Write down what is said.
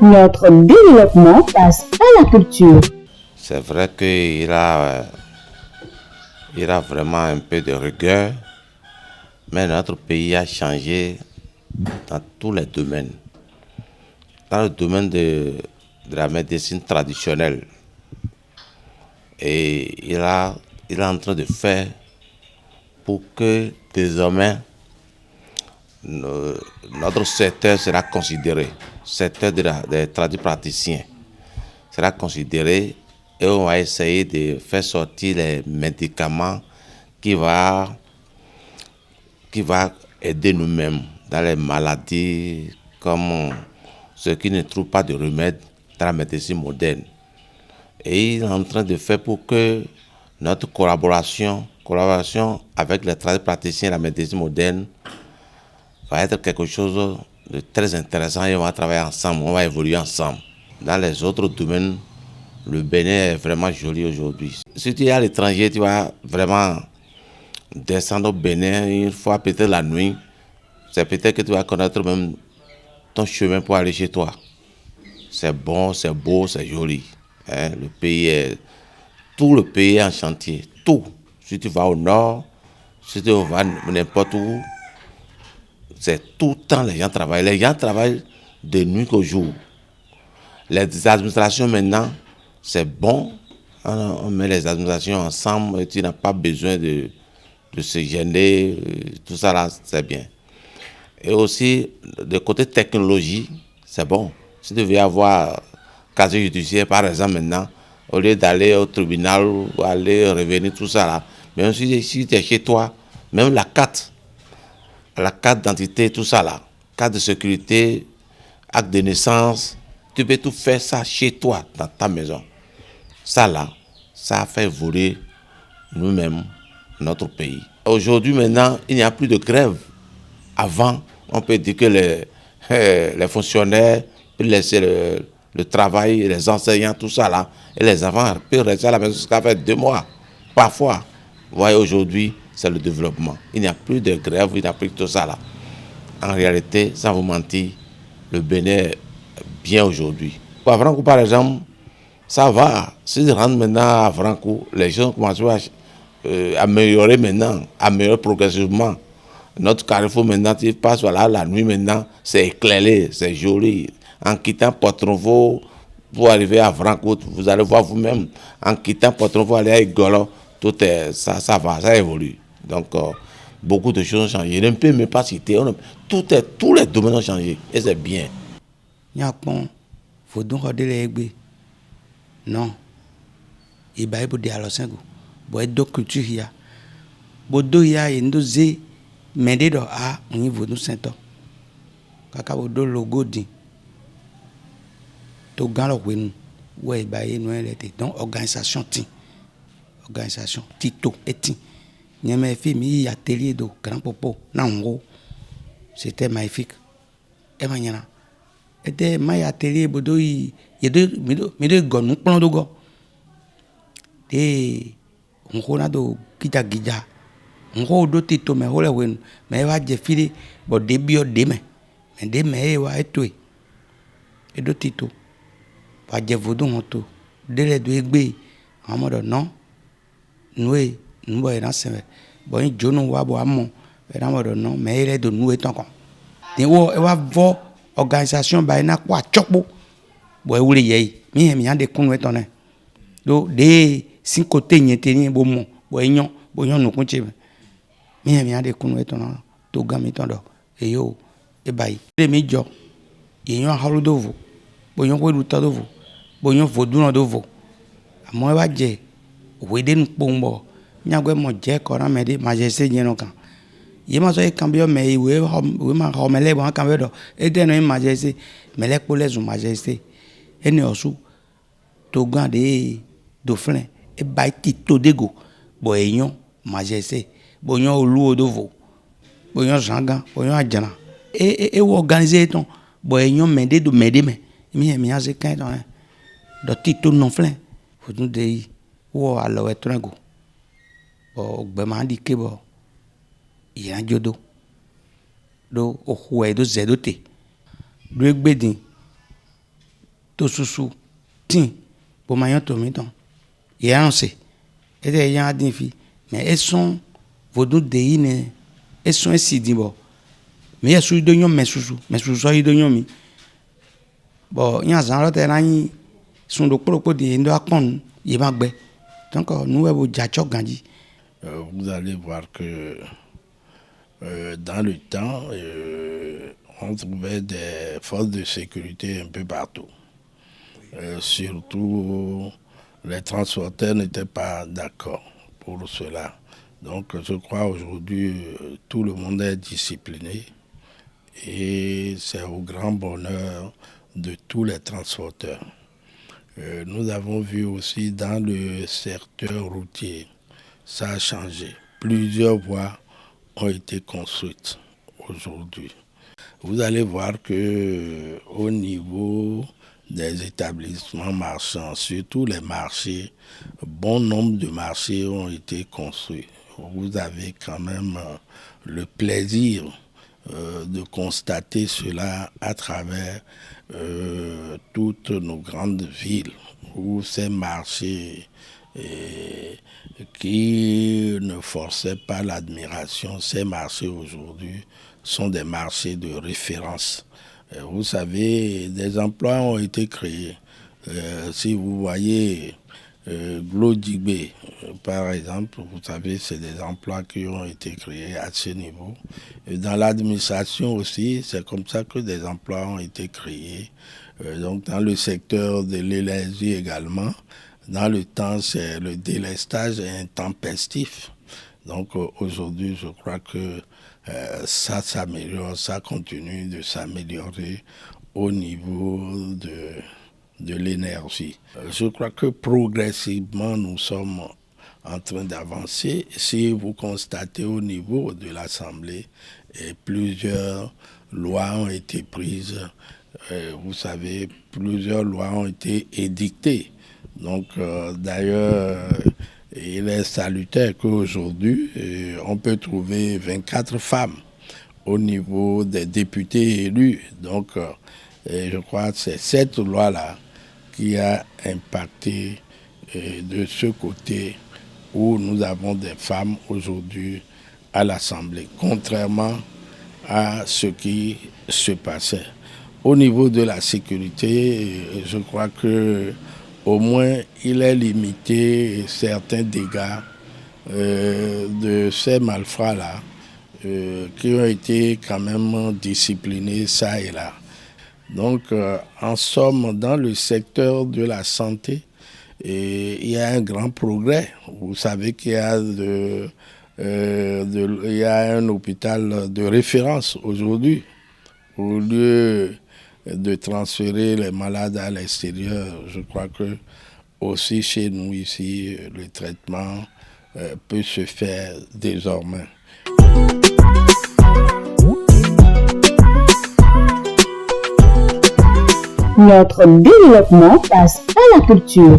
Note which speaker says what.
Speaker 1: Notre développement passe par la culture.
Speaker 2: C'est vrai qu'il a vraiment un peu de rigueur, mais notre pays a changé dans tous les domaines. Dans le domaine de la médecine traditionnelle, et il est en train de faire pour que désormais notre secteur sera considéré, le secteur des tradipraticiens sera considéré, et on va essayer de faire sortir les médicaments qui va aider nous-mêmes dans les maladies comme ceux qui ne trouvent pas de remède dans la médecine moderne. Et il est en train de faire pour que notre collaboration avec les praticiens de la médecine moderne va être quelque chose de très intéressant, et on va travailler ensemble, on va évoluer ensemble. Dans les autres domaines, le Bénin est vraiment joli aujourd'hui. Si tu es à l'étranger, tu vas vraiment descendre au Bénin une fois peut-être la nuit. C'est peut-être que tu vas connaître même ton chemin pour aller chez toi. C'est bon, c'est beau, c'est joli. Hein? Tout le pays est en chantier. Tout. Si tu vas au nord, si tu vas n'importe où, c'est tout le temps les gens travaillent. Les gens travaillent de nuit qu'au jour. Les administrations maintenant, c'est bon. On met les administrations ensemble et tu n'as pas besoin de se gêner. Tout ça là, c'est bien. Et aussi, de côté technologie, c'est bon. Si tu veux avoir casier judiciaire, par exemple, maintenant, au lieu d'aller au tribunal ou aller revenir, tout ça là, même si tu es chez toi, même la carte d'identité, tout ça là, carte de sécurité, acte de naissance, tu peux tout faire ça chez toi, dans ta maison. Ça là, ça a fait évoluer nous-mêmes, notre pays. Aujourd'hui maintenant, il n'y a plus de grève. Avant, on peut dire que les fonctionnaires peuvent laisser le travail, les enseignants, tout ça là, et les enfants peuvent rester à la maison jusqu'à faire 2 mois, parfois. Vous voyez, aujourd'hui, c'est le développement. Il n'y a plus de grève, il n'y a plus de tout ça là. En réalité, sans vous mentir, le Bénin est bien aujourd'hui. À Franco, par exemple, ça va. Si je rentre maintenant à Franco, les gens commencent à améliorer maintenant, améliorer progressivement. Notre carrefour maintenant, tu passes la nuit maintenant, c'est éclairé, c'est joli. En quittant Port-Nouveau pour arriver à Franco, vous allez voir vous-même. En quittant Port-Nouveau, aller à Igolo, ça va, ça évolue. Donc, beaucoup de choses ont changé. Je ne peux même pas citer. Tous les domaines ont changé et c'est bien.
Speaker 3: Non. Il y a des cultures. Il y a des cultures. Il y a des cultures. Mais des do a au niveau du Saint-Or. Kaka do logo di. To gan lo wenu. Ouais ba ye no elete. Donc organisation Tito eti. Nyame fi mi atelier do grand popo na ngo. C'était magnifique. E manyana. Était ma atelier bodo yi me do gonu plan do go. De ngo na do gija. Ngo do Tito me hole wen me wa je fili bo debio de me de me wa etwe e do Tito wa je vodo honto de le do egbe amodo non noe nbo e na seme bo yin jonu wa bo amo e na modo non me le do noe ton kon de wo e wa vo organisation ba na kwa chokpo bo e wure ye mi ande kunu e ton ne do de 5 côté nyete ni bo mo bo enyon no kunche mi ade kunu etona to gami tondo e yo e bai le mi jo e yon halu dovo bo yon ko ruta dovo bo yon voduna dovo amo e wa je we de npombo nyagwe mo je ko na me de majesté nyeno kan ye ma so e cambio me we ma ho mele bo kan we do e de no majesté mele po les majesté eni osu to gan de dauphin e bai Tito dego bo e yon majesté bonyon olu odovo bonyon janga bonyon adjana e organiser ton bonyon mende do mede me mi aze kan ton do Tito non flen faut nous de wo alo etrengo bo gbe ma di ke bo yan jodo do ohuwe do zedote do egbedin tosusu tin pour mayon tomiton et anse et des yan adinfi mais elles sont vodou deine elles sont sidibo mais ya su donyo mesusu so idonyo mi bon yan zan lo te nani sun do poropo de ndo akon ye magbe donc nous ebo jacho ganji.
Speaker 4: Vous allez voir que dans le temps, on trouvait des forces de sécurité un peu partout. Surtout, les transporteurs n'étaient pas d'accord pour cela. Donc, je crois aujourd'hui, tout le monde est discipliné et c'est au grand bonheur de tous les transporteurs. Nous avons vu aussi dans le secteur routier, ça a changé. Plusieurs voies ont été construites aujourd'hui. Vous allez voir que au niveau des établissements marchands, surtout les marchés, bon nombre de marchés ont été construits. Vous avez quand même le plaisir de constater cela à travers toutes nos grandes villes où ces marchés qui ne forçaient pas l'admiration, ces marchés aujourd'hui sont des marchés de référence. Vous savez, des emplois ont été créés. Si vous voyez Glodigbe, par exemple, vous savez, c'est des emplois qui ont été créés à ce niveau. Et dans l'administration aussi, c'est comme ça que des emplois ont été créés. Donc dans le secteur de l'énergie également, dans le temps, c'est le délestage intempestif. Donc aujourd'hui, je crois que ça s'améliore, ça continue de s'améliorer au niveau de l'énergie. Je crois que progressivement, nous sommes en train d'avancer. Si vous constatez au niveau de l'Assemblée, plusieurs lois ont été prises. Vous savez, plusieurs lois ont été édictées. Donc, d'ailleurs, il est salutaire qu'aujourd'hui, on peut trouver 24 femmes au niveau des députés élus. Donc, je crois que c'est cette loi-là qui a impacté de ce côté où nous avons des femmes aujourd'hui à l'Assemblée, contrairement à ce qui se passait. Au niveau de la sécurité, je crois que au moins il est limité certains dégâts de ces malfrats-là qui ont été quand même disciplinés ça et là. Donc, en somme, dans le secteur de la santé, il y a un grand progrès. Vous savez qu'il y a il y a un hôpital de référence aujourd'hui. Au lieu de transférer les malades à l'extérieur, je crois que aussi chez nous ici, le traitement peut se faire désormais.
Speaker 1: Notre développement passe à la culture.